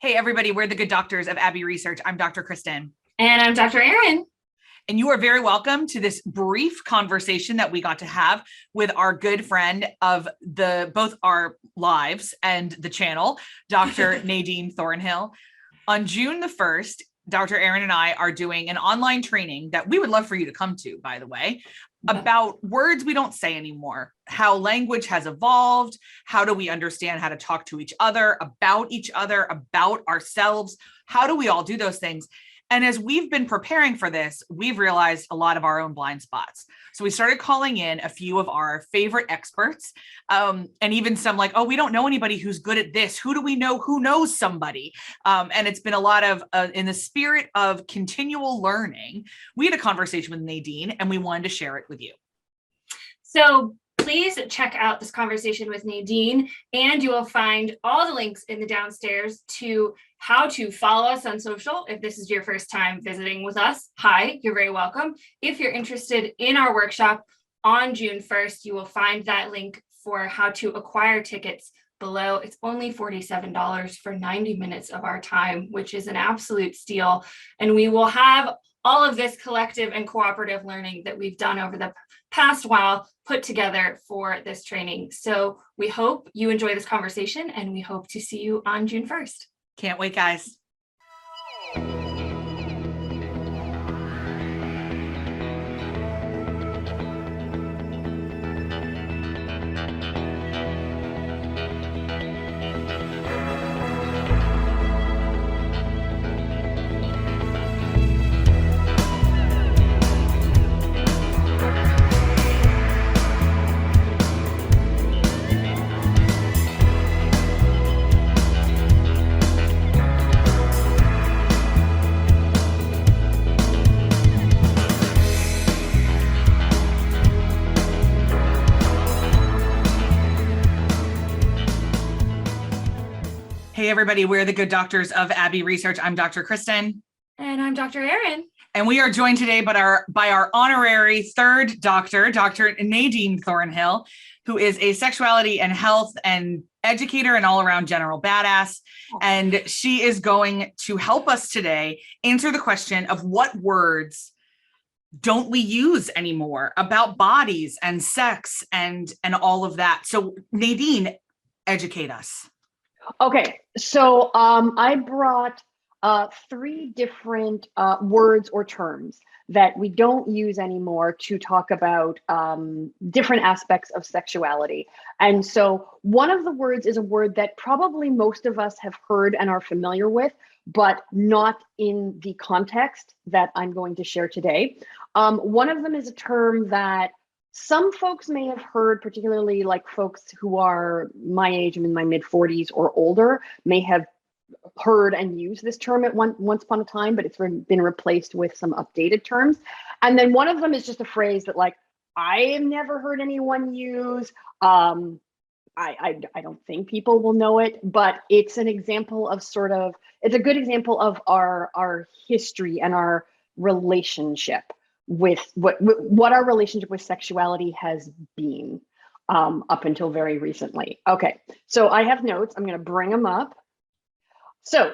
Hey, everybody, we're the good doctors of Abbey Research. I'm Dr. Kristen. And I'm Dr. Erin. And you are very welcome to this brief conversation that we got to have with our good friend of both our lives and the channel, Dr. Nadine Thornhill. On June the 1st, Dr. Erin and I are doing an online training that we would love for you to come to, by the way, about words we don't say anymore, how language has evolved, how do we understand how to talk to each other, about ourselves, how do we all do those things? And as we've been preparing for this, we've realized a lot of our own blind spots. So we started calling in a few of our favorite experts, and even some like, oh, we don't know anybody who's good at this. Who do we know who knows somebody? And it's been a lot of, in the spirit of continual learning, we had a conversation with Nadine and we wanted to share it with you. So please check out this conversation with Nadine, and you will find all the links in the downstairs to how to follow us on social. If this is your first time visiting with us, hi, you're very welcome. If you're interested in our workshop on June 1st, you will find that link for how to acquire tickets below. It's only $47 for 90 minutes of our time, which is an absolute steal. And we will have all of this collective and cooperative learning that we've done over the past while put together for this training. So we hope you enjoy this conversation, and we hope to see you on June 1st. Can't wait, guys. Hey, everybody, we're the good doctors of Abbey Research. I'm Dr. Kristen. And I'm Dr. Erin. And we are joined today by our honorary third doctor, Dr. Nadine Thornhill, who is a sexuality and health and educator and all-around general badass. And she is going to help us today answer the question of what words don't we use anymore about bodies and sex and all of that. So Nadine, educate us. Okay, so I brought 3 different words or terms that we don't use anymore to talk about different aspects of sexuality. And so one of the words is a word that probably most of us have heard and are familiar with, but not in the context that I'm going to share today. One of them is a term that some folks may have heard, particularly like folks who are my age, I'm in my mid-40s or older, may have heard and used this term at once upon a time, but it's been replaced with some updated terms. And then one of them is just a phrase that like, I have never heard anyone use. I don't think people will know it, but it's an example of it's a good example of our history and our relationship with what our relationship with sexuality has been up until very recently. Okay, so I have notes. I'm going to bring them up. So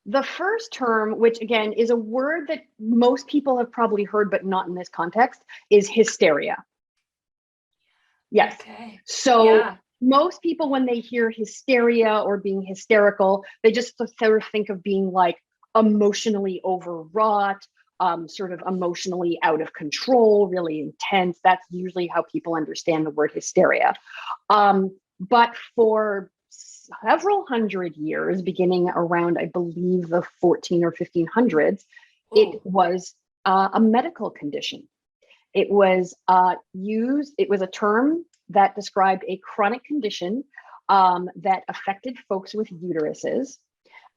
the first term, which again is a word that most people have probably heard, but not in this context, is hysteria. Yes. Okay. So yeah. Most people, when they hear hysteria or being hysterical, they just sort of think of being like emotionally overwrought, sort of emotionally out of control, really intense. That's usually how people understand the word hysteria. But for several hundred years, beginning around, I believe, the 14 or 1500s, it was a medical condition. It was it was a term that described a chronic condition that affected folks with uteruses.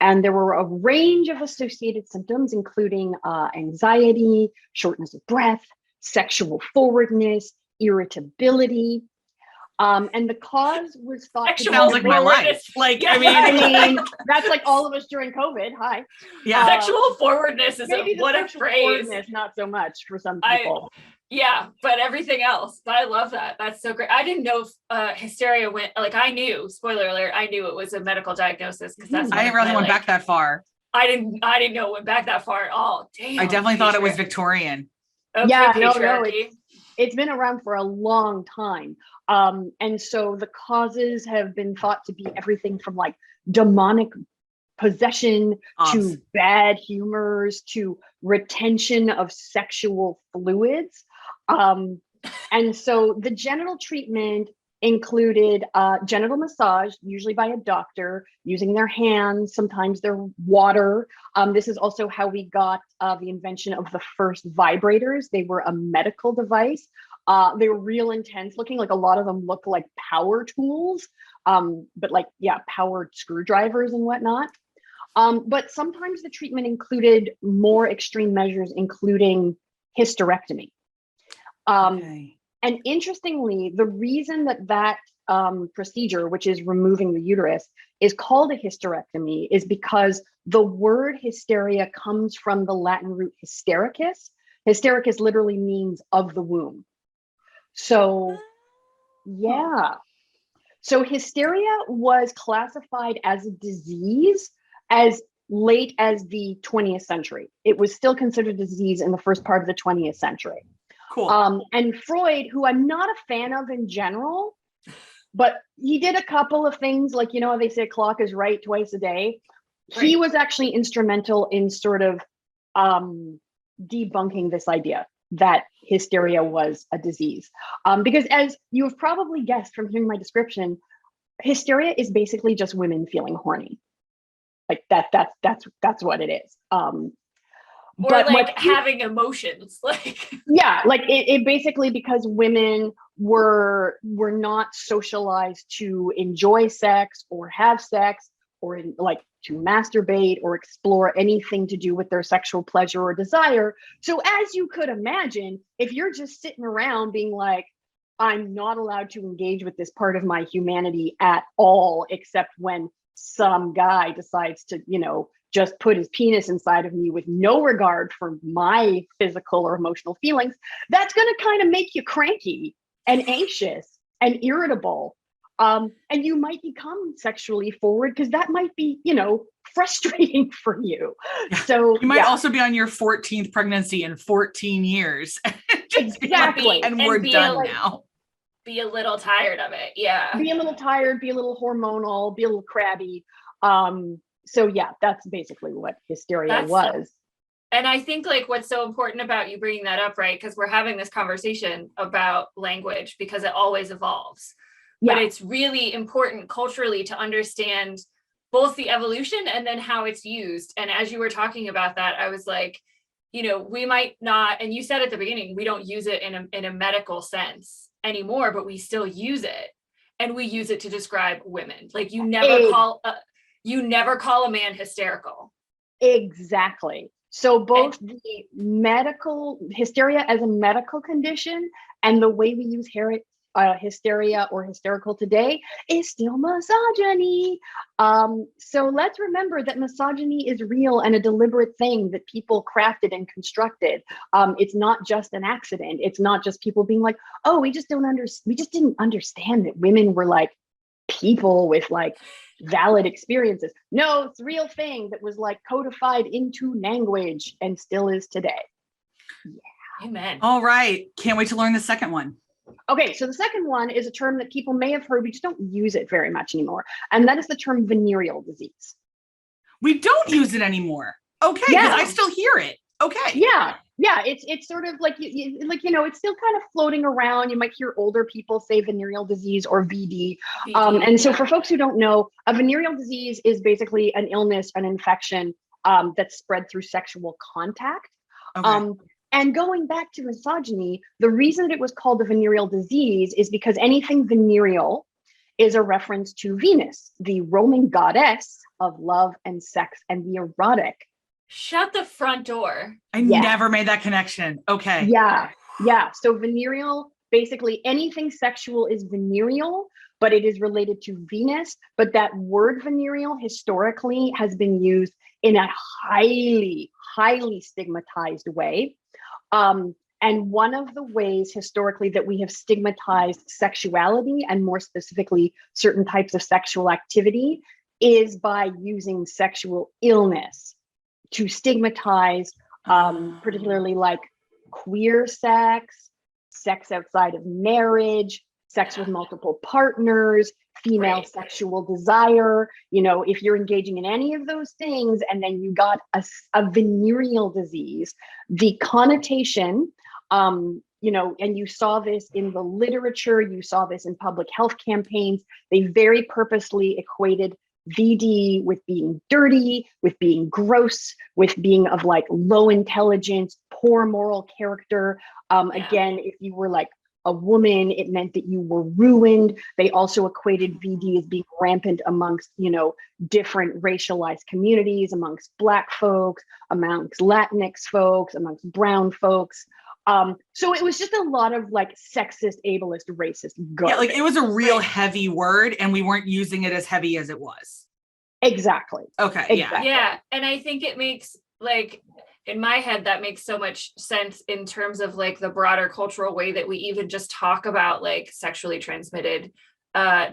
And there were a range of associated symptoms, including anxiety, shortness of breath, sexual forwardness, irritability. And the cause was thought to be sounds like my life. Like, yeah. I mean, that's like all of us during COVID. Hi. Yeah. Sexual forwardness is maybe what a phrase. Not so much for some people. Yeah, but everything else. But I love that. That's so great. I didn't know if hysteria went, like, I knew, spoiler alert, I knew it was a medical diagnosis because that's I didn't realize it went back that far. I didn't know it went back that far at all. Damn. I definitely thought it was Victorian. Okay, Yeah, no, patriarchy. it's been around for a long time. And so the causes have been thought to be everything from like demonic possession to bad humors to retention of sexual fluids. And so the genital treatment included genital massage, usually by a doctor, using their hands, sometimes their water. This is also how we got the invention of the first vibrators. They were a medical device. They were real intense looking, like a lot of them look like power tools, but like, yeah, powered screwdrivers and whatnot. But sometimes the treatment included more extreme measures, including hysterectomy. And interestingly, the reason that procedure, which is removing the uterus, is called a hysterectomy is because the word hysteria comes from the Latin root hystericus. Hystericus literally means of the womb. So, yeah. So hysteria was classified as a disease as late as the 20th century. It was still considered a disease in the first part of the 20th century. Cool. And Freud, who I'm not a fan of in general, but he did a couple of things like, you know, they say a clock is right twice a day. Right. He was actually instrumental in sort of debunking this idea that hysteria was a disease. Because as you have probably guessed from hearing my description, hysteria is basically just women feeling horny. Like that's what it is. Or but like having emotions, like yeah, like it basically, because women were not socialized to enjoy sex or have sex or like to masturbate or explore anything to do with their sexual pleasure or desire. So as you could imagine, if you're just sitting around being like, I'm not allowed to engage with this part of my humanity at all, except when some guy decides to, you know, just put his penis inside of me with no regard for my physical or emotional feelings, that's going to kind of make you cranky and anxious and irritable. And you might become sexually forward because that might be, you know, frustrating for you. So you might also be on your 14th pregnancy in 14 years. Exactly. And we're done now. Be a little tired of it. Yeah. Be a little tired, be a little hormonal, be a little crabby. So yeah, that's basically what hysteria was. And I think like what's so important about you bringing that up, right? Because we're having this conversation about language because it always evolves. Yeah. But it's really important culturally to understand both the evolution and then how it's used. And as you were talking about that, I was like, you know, we might not, and you said at the beginning, we don't use it in a medical sense anymore, but we still use it. And we use it to describe women. Like you never call a man hysterical. Exactly. So both the medical hysteria as a medical condition and the way we use hysteria or hysterical today is still misogyny. So let's remember that misogyny is real and a deliberate thing that people crafted and constructed. It's not just an accident. It's not just people being like, oh, we just didn't understand that women were like people with like valid experiences. No, it's a real thing that was like codified into language and still is today. Yeah. Amen. All right. Can't wait to learn the second one. Okay, so the second one is a term that people may have heard, we just don't use it very much anymore. And that is the term venereal disease. We don't use it anymore. Okay, because I still hear it. Okay. Yeah, it's sort of like, like, you know, it's still kind of floating around. You might hear older people say venereal disease or VD. And so for folks who don't know, a venereal disease is basically an illness, an infection that's spread through sexual contact. Okay. And going back to misogyny, the reason that it was called a venereal disease is because anything venereal is a reference to Venus, the Roman goddess of love and sex and the erotic. Shut the front door. I never made that connection. Okay. Yeah. So venereal, basically anything sexual is venereal, but it is related to Venus. But that word venereal historically has been used in a highly, highly stigmatized way. And one of the ways historically that we have stigmatized sexuality, and more specifically, certain types of sexual activity, is by using sexual illness to stigmatize, particularly like queer sex, sex outside of marriage, sex with multiple partners, female sexual desire. You know, if you're engaging in any of those things and then you got a venereal disease, the connotation, you know, and you saw this in the literature, you saw this in public health campaigns, they very purposely equated VD with being dirty, with being gross, with being of like low intelligence, poor moral character. Again, if you were like a woman, it meant that you were ruined. They also equated VD as being rampant amongst, you know, different racialized communities, amongst Black folks, amongst Latinx folks, amongst brown folks. So it was just a lot of like sexist, ableist, racist garbage. Yeah, like it was a real heavy word and we weren't using it as heavy as it was. Exactly. Okay. Exactly. Yeah. And I think it makes, like, in my head, that makes so much sense in terms of like the broader cultural way that we even just talk about like sexually transmitted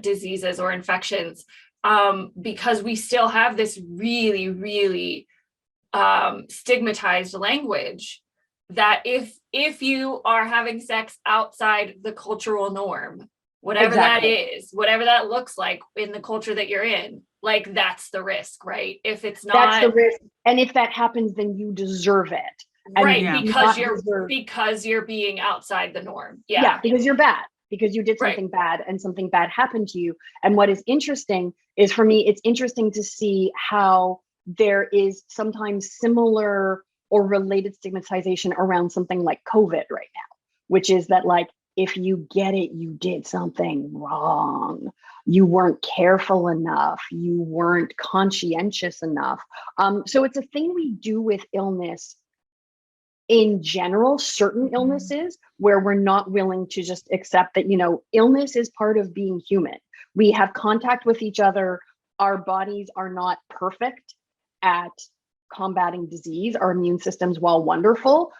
diseases or infections, because we still have this really, really stigmatized language that if you are having sex outside the cultural norm, whatever that is, whatever that looks like in the culture that you're in, like that's the risk, right? If it's not, that's the risk. And if that happens, then you deserve it. Right, And because you're being outside the norm. Yeah, because you're bad, because you did something bad and something bad happened to you. And what is interesting is, for me, it's interesting to see how there is sometimes similar or related stigmatization around something like COVID right now, which is that like, if you get it, you did something wrong. You weren't careful enough. You weren't conscientious enough. So it's a thing we do with illness in general, certain illnesses, where we're not willing to just accept that, you know, illness is part of being human. We have contact with each other. Our bodies are not perfect at combating disease. Our immune systems, while wonderful,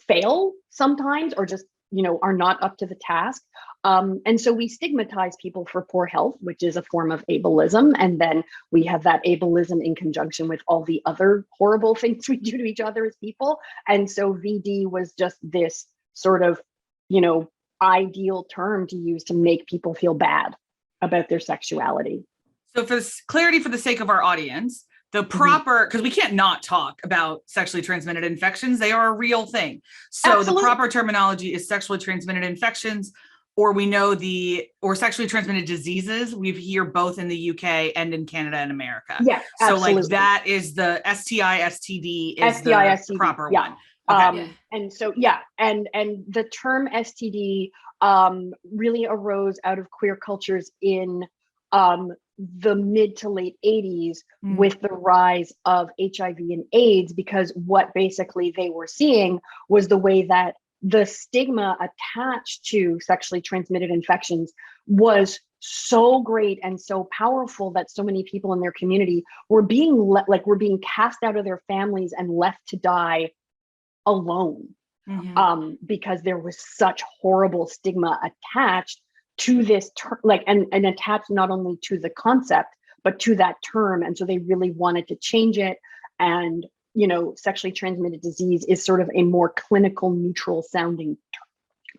fail sometimes, or just, you know, are not up to the task. And so we stigmatize people for poor health, which is a form of ableism. And then we have that ableism in conjunction with all the other horrible things we do to each other as people. And so VD was just this sort of, you know, ideal term to use to make people feel bad about their sexuality. So for clarity, for the sake of our audience, the proper, because we can't not talk about sexually transmitted infections. They are a real thing. So Absolutely. The proper terminology is sexually transmitted infections, or we know or sexually transmitted diseases. We hear both in the UK and in Canada and America. Yeah, absolutely. So like that is the STI, STD is STI, the STD, proper yeah. one. Okay. And so, and the term STD really arose out of queer cultures in the mid to late 80s with the rise of HIV and AIDS, because what basically they were seeing was the way that the stigma attached to sexually transmitted infections was so great and so powerful that so many people in their community were being were being cast out of their families and left to die alone, because there was such horrible stigma attached to this term, like, and attached not only to the concept, but to that term. And so they really wanted to change it. And, you know, sexually transmitted disease is sort of a more clinical, neutral sounding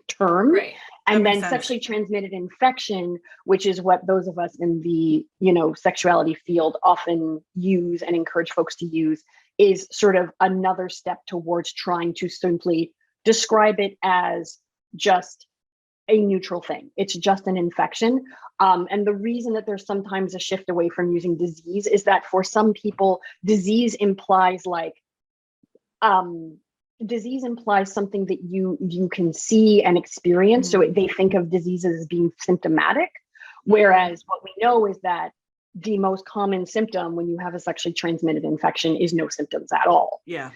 term. Right. And then sexually transmitted infection, which is what those of us in the, you know, sexuality field often use and encourage folks to use, is sort of another step towards trying to simply describe it as just a neutral thing. It's just an infection. And the reason that there's sometimes a shift away from using disease is that for some people, disease implies like, disease implies something that you can see and experience. So they think of diseases as being symptomatic. Whereas what we know is that the most common symptom when you have a sexually transmitted infection is no symptoms at all. Yeah.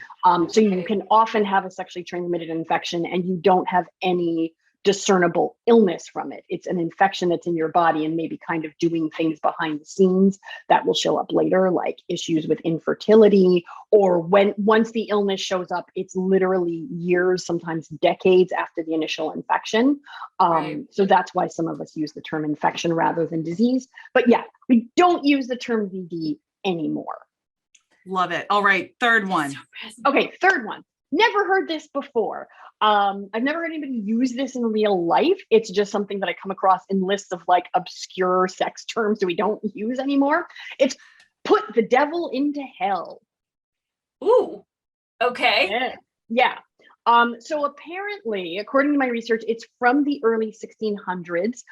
So you can often have a sexually transmitted infection and you don't have any discernible illness from it. It's an infection that's in your body and maybe kind of doing things behind the scenes that will show up later, like issues with infertility, or once the illness shows up, it's literally years, sometimes decades after the initial infection. Right. So that's why some of us use the term infection rather than disease. But yeah, we don't use the term VD anymore. Love it. All right, third one. Okay, third one. Never heard this before. I've never heard anybody use this in real life. It's just something that I come across in lists of like obscure sex terms that we don't use anymore. It's put the devil into hell. Ooh, okay. Yeah. So apparently, according to my research, it's from the early 1600s.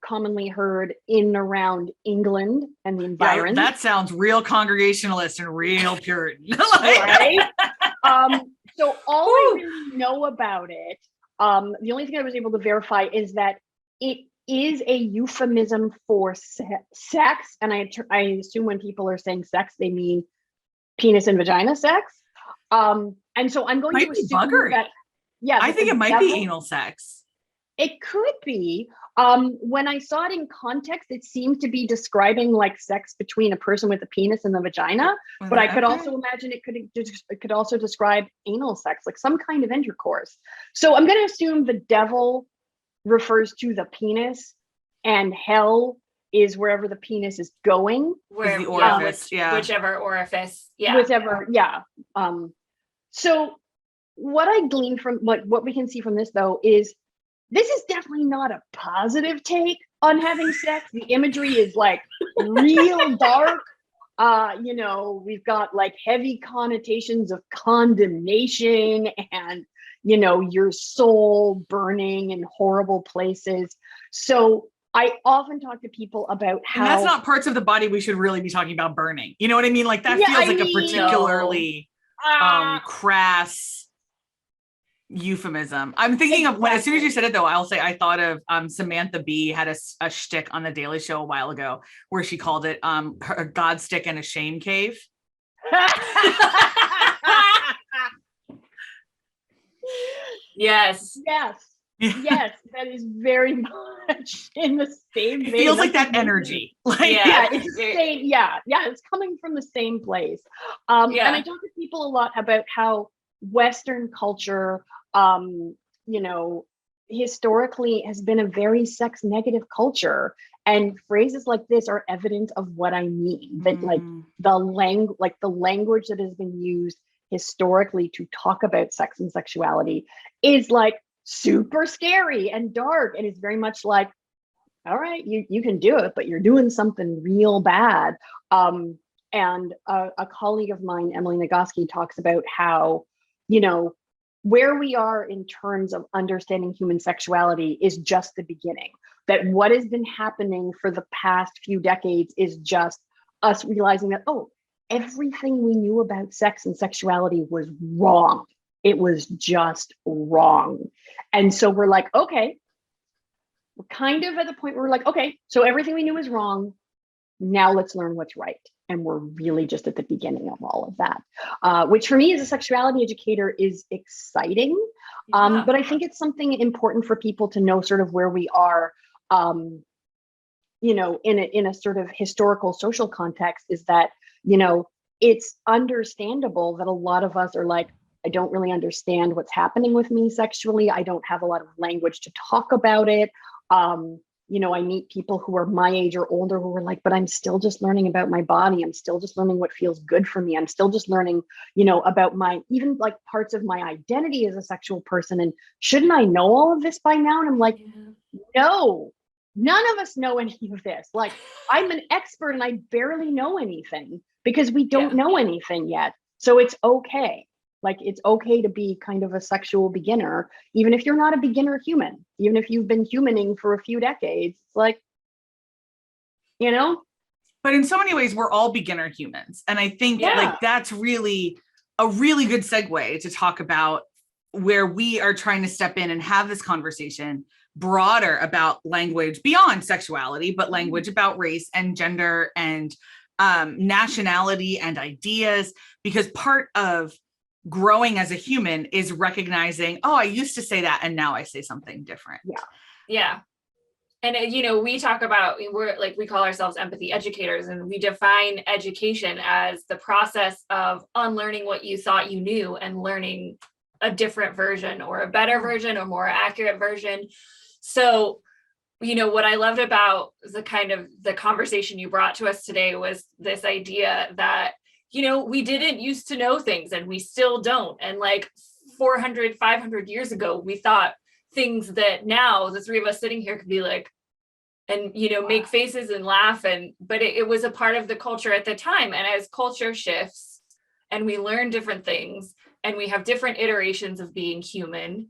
Commonly heard in and around England and the environs. That sounds real Congregationalist and real Puritan. Right? So all I really know about it, the only thing I was able to verify is that it is a euphemism for sex. And I assume when people are saying sex, they mean penis and vagina sex. And so I'm going to assume that, yeah. I think it might be anal sex. It could be. When I saw it in context, it seemed to be describing like sex between a person with a penis and the vagina, but I could also imagine it could also describe anal sex, like some kind of intercourse. So I'm going to assume the devil refers to the penis and hell is wherever the penis is going. Where the orifice, whichever orifice. Yeah. Whichever, yeah. So what I glean from what we can see from this though is this is definitely not a positive take on having sex. The imagery is like real dark. We've got like heavy connotations of condemnation and, your soul burning in horrible places. So I often talk to people about how— And that's not parts of the body we should really be talking about burning. You know what I mean? Like that feels like a particularly crass euphemism. I'm thinking of as soon as you said it though, I'll say I thought of Samantha Bee had a shtick on the Daily Show a while ago where she called it a God stick and a shame cave. Yes, that is very much in the same vein. It feels like that energy. It's the same. It's coming from the same place. And I talk to people a lot about how Western culture, historically has been a very sex negative culture, and phrases like this are evident of what I mean. That like the language that has been used historically to talk about sex and sexuality is like super scary and dark, and it's very much like, all right, you can do it, but you're doing something real bad. And a colleague of mine, Emily Nagoski, talks about how where we are in terms of understanding human sexuality is just the beginning. That what has been happening for the past few decades is just us realizing that, everything we knew about sex and sexuality was wrong. It was just wrong. And so we're like, okay, we're kind of at the point where we're like, okay, so everything we knew is wrong. Now let's learn what's right. And we're really just at the beginning of all of that, which for me as a sexuality educator is exciting. But I think it's something important for people to know sort of where we are, in a sort of historical social context, is that, it's understandable that a lot of us are like, I don't really understand what's happening with me sexually. I don't have a lot of language to talk about it. I meet people who are my age or older who are like, but I'm still just learning about my body. I'm still just learning what feels good for me. I'm still just learning, about my, even like parts of my identity as a sexual person. And shouldn't I know all of this by now? And I'm like, no, none of us know any of this. Like, I'm an expert and I barely know anything because we don't know anything yet. So it's okay. Like, it's okay to be kind of a sexual beginner, even if you're not a beginner human, even if you've been humaning for a few decades. It's like, But in so many ways, we're all beginner humans. And I think like that's really a really good segue to talk about where we are trying to step in and have this conversation broader about language beyond sexuality, but language about race and gender and nationality and ideas, because part of growing as a human is recognizing, oh, I used to say that and now I say something different. Yeah. And, we talk about, we call ourselves empathy educators, and we define education as the process of unlearning what you thought you knew and learning a different version or a better version or more accurate version. So, what I loved about the conversation you brought to us today was this idea that, we didn't used to know things and we still don't. And 400, 500 years ago, we thought things that now the three of us sitting here could be like, and, make faces and laugh. But it was a part of the culture at the time. And as culture shifts and we learn different things and we have different iterations of being human,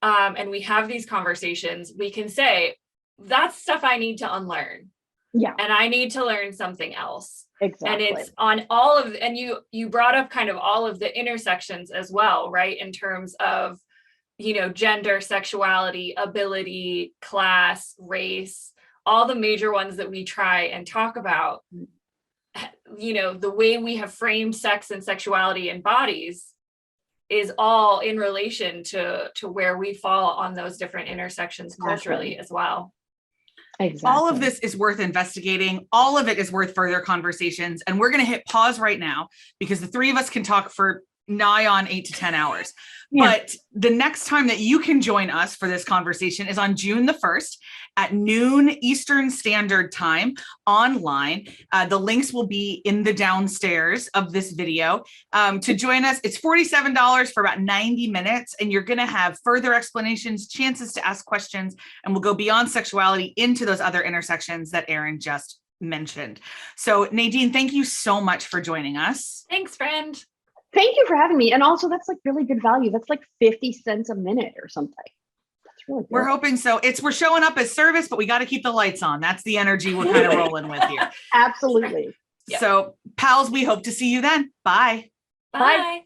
and we have these conversations, we can say, that's stuff I need to unlearn. Yeah. And I need to learn something else. Exactly. And it's on all of, and you brought up kind of all of the intersections as well, right? In terms of, gender, sexuality, ability, class, race, all the major ones that we try and talk about. The way we have framed sex and sexuality and bodies is all in relation to where we fall on those different intersections culturally as well. Exactly. All of this is worth investigating. All of it is worth further conversations. And we're going to hit pause right now because the three of us can talk for nigh on 8 to 10 hours. Yeah. But the next time that you can join us for this conversation is on June the 1st at noon Eastern Standard Time online. The links will be in the downstairs of this video. To join us, it's $47 for about 90 minutes, and you're going to have further explanations, chances to ask questions, and we'll go beyond sexuality into those other intersections that Erin just mentioned. So Nadine, thank you so much for joining us. Thanks, friend. Thank you for having me. And also that's really good value. That's 50 cents a minute or something. That's really good. We're hoping so. We're showing up as service, but we got to keep the lights on. That's the energy we're kind of rolling with here. Absolutely. So pals, we hope to see you then. Bye. Bye.